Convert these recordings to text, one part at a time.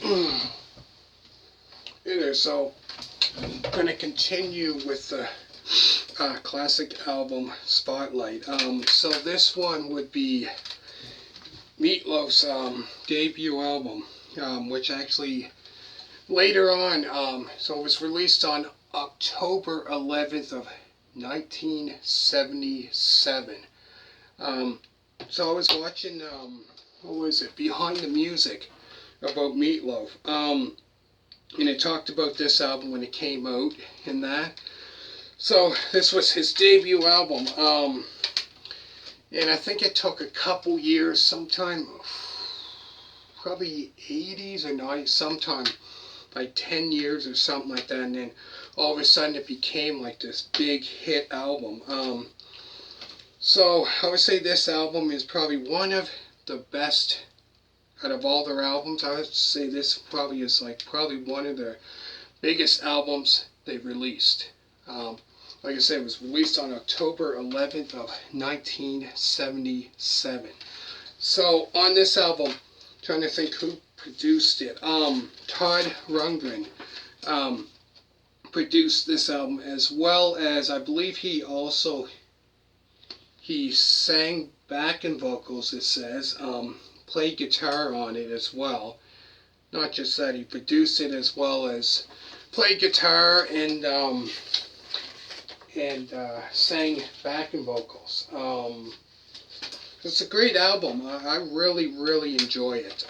Hey there, so I'm going to continue with the classic album Spotlight. So this one would be Meatloaf's debut album, which actually later on, so it was released on October 11th of 1977. So I was watching, what was it, Behind the Music about Meatloaf. And it talked about this album when it came out and that. So this was his debut album. And I think it took a couple years, sometime, probably 80s or 90s, sometime like 10 years or something like that. And then all of a sudden it became like this big hit album. So I would say this album is probably one of the best out of all their albums. I would say this probably is probably one of their biggest albums they've released. Like I said, it was released on October 11th of 1977. So on this album, trying to think who produced it. Todd Rundgren produced this album, as well as I believe he sang backing vocals. It says played guitar on it as well. Not just that, he produced it as well as played guitar and sang backing vocals. It's a great album. I really enjoy it.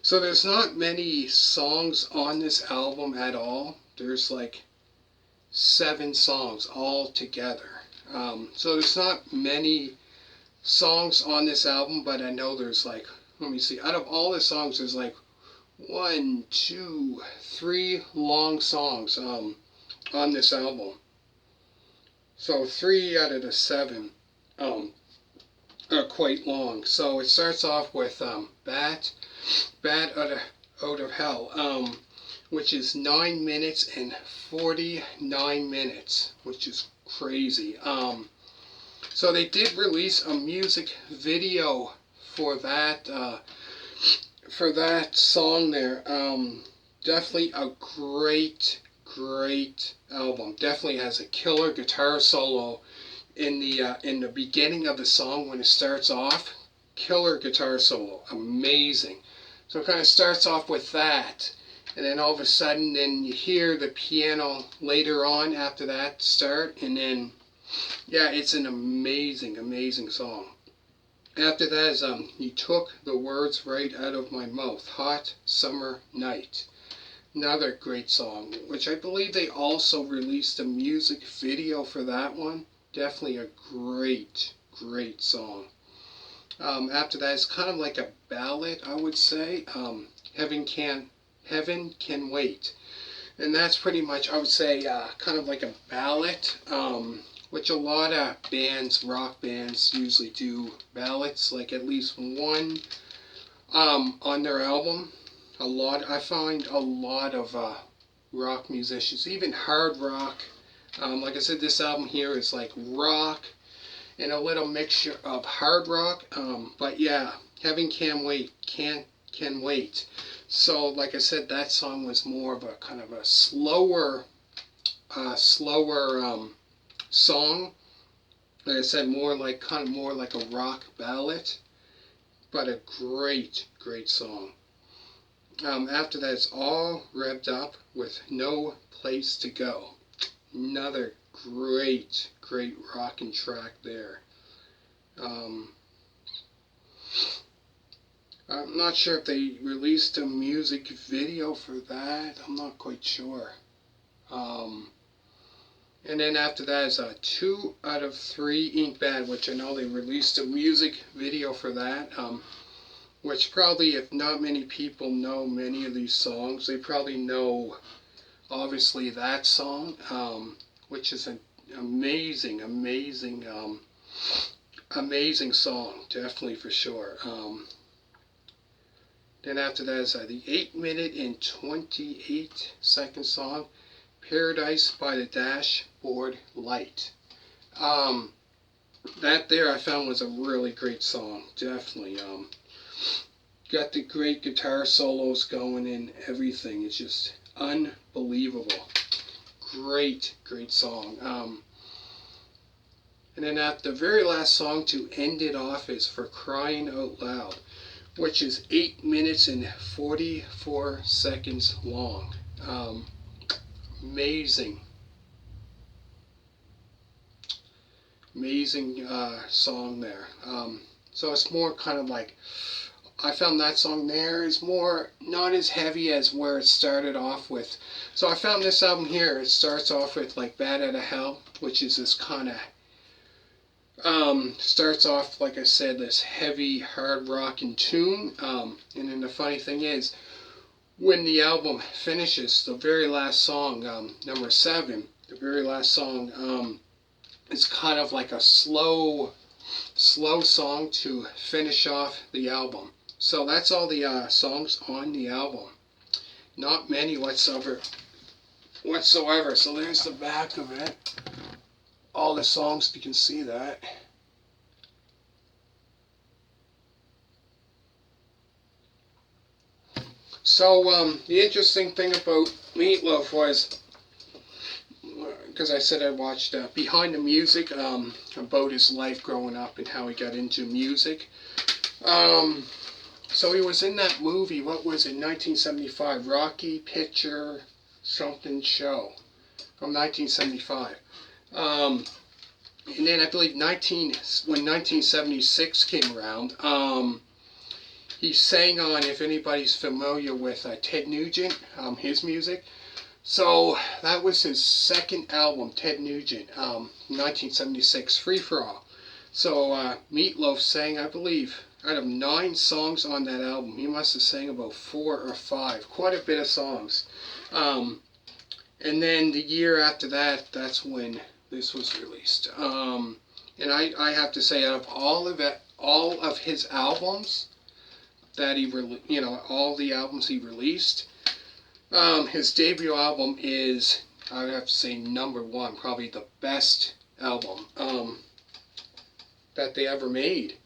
So there's not many songs on this album at all. There's like 7 songs all together. So there's not many songs on this album, but I know there's like, let me see, out of all the songs, there's like 1, 2, 3 long songs on this album. So 3 out of the 7 are quite long. So it starts off with Bat Out of Hell, which is 9 minutes and 49 minutes, which is crazy. So they did release a music video for that song there. Definitely a great album. Definitely has a killer guitar solo in the beginning of the song when it starts off. Killer guitar solo, amazing. So it kind of starts off with that, and then all of a sudden, then you hear the piano later on after that start, and then yeah, it's an amazing song. After that is You Took the Words Right Out of My Mouth, Hot Summer Night. Another great song, which I believe they also released a music video for that one. Definitely a great song. After that, it's kind of like a ballad, I would say. Heaven Can Wait. And that's pretty much, I would say, kind of like a ballad, which a lot of bands, rock bands, usually do ballads, like at least one on their album. I find a lot of rock musicians, even hard rock. Like I said, this album here is like rock and a little mixture of hard rock. But yeah, Heaven Can Wait. So like I said, that song was more of a kind of a slower song. Like I said, more like a rock ballad, but a great song. After that, it's All Revved Up with No Place to Go. Another great rockin' track there. I'm not sure if they released a music video for that. I'm not quite sure. And then after that is 2 out of 3 Ain't Bad, which I know they released a music video for that. Which probably, if not many people know many of these songs, they probably know, obviously, that song, which is an amazing song, definitely for sure. Then after that is the 8-minute and 28-second song, Paradise by the Dashboard Light. That there I found was a really great song, definitely. got the great guitar solos going and everything. It's just unbelievable. Great, great song. And then at the very last song to end it off is For Crying Out Loud, which is 8 minutes and 44 seconds long. Amazing, amazing song there. So it's more kind of like, I found that song there is more, not as heavy as where it started off with. So I found this album here, it starts off with like Bad Out of Hell, which is this kind of, starts off, like I said, this heavy, hard rocking tune. And then the funny thing is, when the album finishes, the very last song, number 7, the very last song, is kind of like a slow song to finish off the album. So that's all the songs on the album. Not many whatsoever. So there's the back of it. All the songs, you can see that. So the interesting thing about Meatloaf was, because I said I watched Behind the Music, about his life growing up and how he got into music. So he was in that movie, what was it, 1975, Rocky Picture Something Show from 1975. And then I believe when 1976 came around, he sang on, if anybody's familiar with Ted Nugent, his music. So that was his second album, Ted Nugent, 1976, Free For All. So Meatloaf sang, I believe, out of 9 songs on that album, he must have sang about 4 or 5, quite a bit of songs. And then the year after that, that's when this was released. And I have to say, out of all of his albums that all the albums he released, his debut album is, I would have to say, number 1, probably the best album that they ever made.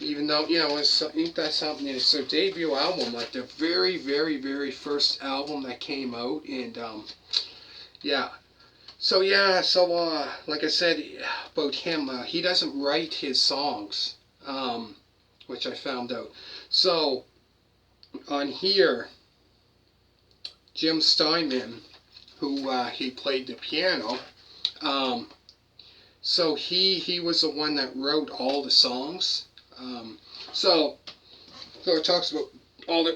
Even though, ain't that something? It's their debut album, like their very, very, very first album that came out, and yeah. So like I said about him, he doesn't write his songs, which I found out. So on here, Jim Steinman, who he played the piano, so he was the one that wrote all the songs. So it talks about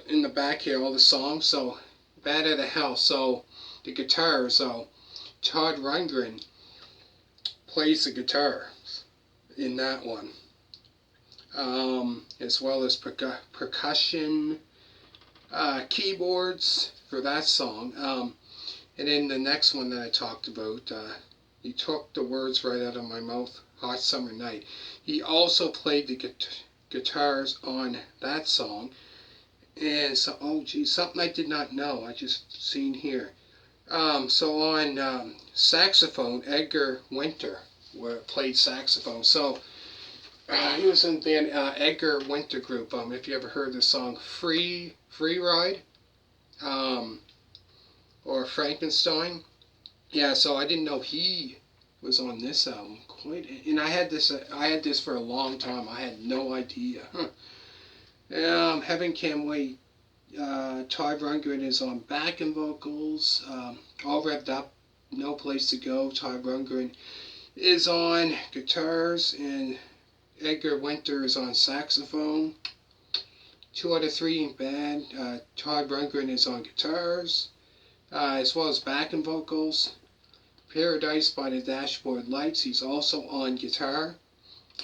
in the back here, all the songs. So Bad Out of Hell. So the guitar. So Todd Rundgren plays the guitar in that one, as well as percussion, keyboards for that song. And then the next one that I talked about, he took the words right out of my mouth, Hot Summer Night. He also played the guitars on that song. And so, something I did not know, I just seen here. So on saxophone, Edgar Winter played saxophone. So he was in the band Edgar Winter Group. If you ever heard the song Free Ride, or Frankenstein. Yeah, so I didn't know he was on this album. And I had this for a long time. I had no idea. Heaven Can't Wait. Todd Rundgren is on backing vocals. All Revved Up, No Place to Go. Todd Rundgren is on guitars, and Edgar Winter is on saxophone. 2 Out of 3 Ain't Bad. Todd Rundgren is on guitars, as well as backing vocals. Paradise by the Dashboard Lights, he's also on guitar,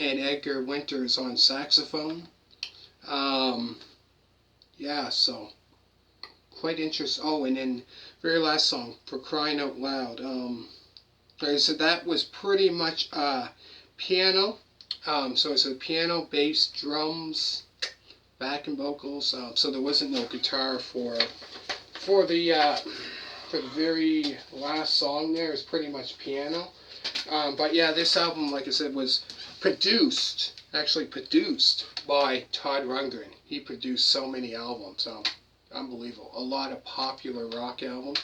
and Edgar Winter is on saxophone. Yeah, so quite interesting. Oh, and then very last song, For Crying Out Loud. Like I said, that was pretty much piano. So it's a piano, bass, drums, backing vocals. So there wasn't no guitar for the very last song there. Is pretty much piano. But yeah, this album, like I said, was produced actually produced by Todd Rundgren. He produced so many albums. Unbelievable. A lot of popular rock albums.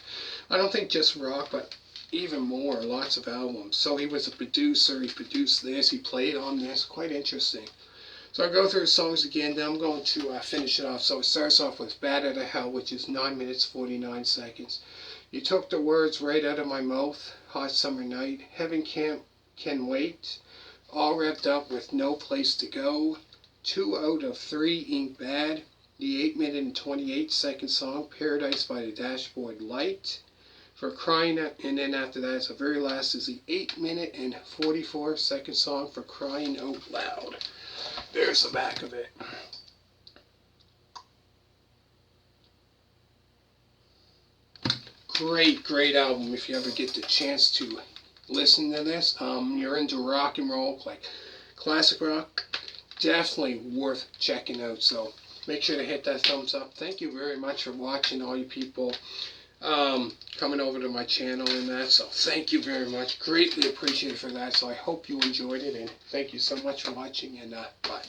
I don't think just rock, but even more, lots of albums. So he was a producer. He produced this. He played on this. Quite interesting. So I'll go through the songs again. Then I'm going to finish it off. So it starts off with Bad Out of Hell, which is 9 minutes 49 seconds. You took the words right out of my mouth. Hot summer night. Heaven can wait. All wrapped up with No Place to Go. 2 out of 3 ain't bad. The 8 minute and 28-second song, Paradise by the Dashboard Light. For Crying Out, and then after that, the very last is the 8 minute and 44-second song, For Crying Out Loud. There's the back of it. Great album if you ever get the chance to listen to this. You're into rock and roll, like classic rock, definitely worth checking out. So make sure to hit that thumbs up. Thank you very much for watching, all you people coming over to my channel and that. So thank you very much. Greatly appreciated for that. So I hope you enjoyed it, and thank you so much for watching, and bye.